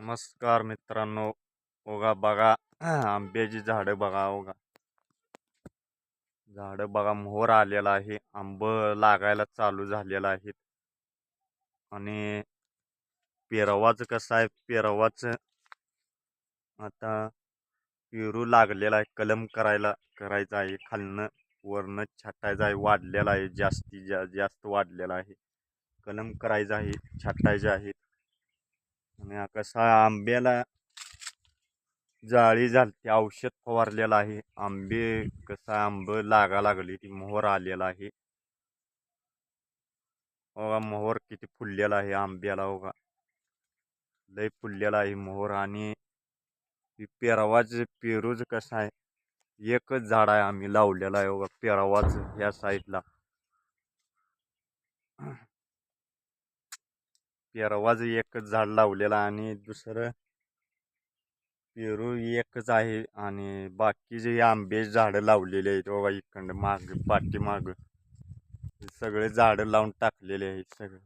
नमस्कार मित्रांनो. बघा बघा आंब्याची झाडं बघा. बघा झाडं बघा, मोहर आलेला आहे, आंब लागायला चालू झालेला आहे. आणि पेरवाचं कसं आहे, पेरवाचं आता पेरू लागलेला आहे, कलम करायचा आहे, खालनं वरनं छाटायचं आहे, वाढलेला आहे, जास्त वाढलेला आहे, कलम करायचा आहे, छाटायचे आहे. आणि कसं आहे, आंब्याला जाळी झाली, औषध फवारलेलं आहे. आंबे कसं आंब लागा लागली, ती मोहर आलेला आहे. बघा मोहर किती फुललेला आहे आंब्याला. बघा लय फुललेला आहे मोहर. आणि पेरूच कसं आहे, एकच झाड आहे आम्ही लावलेलं आहे. बघा पेरवाच ह्या साईडला पेरवाच एकच झाड लावलेलं आणि दुसरं पेरू एकच आहे. आणि बाकीचे आंब्याची झाडं लावलेली आहेत. बघा इकडं माग पाठीमाग सगळे झाडं लावून टाकलेले आहेत सगळे.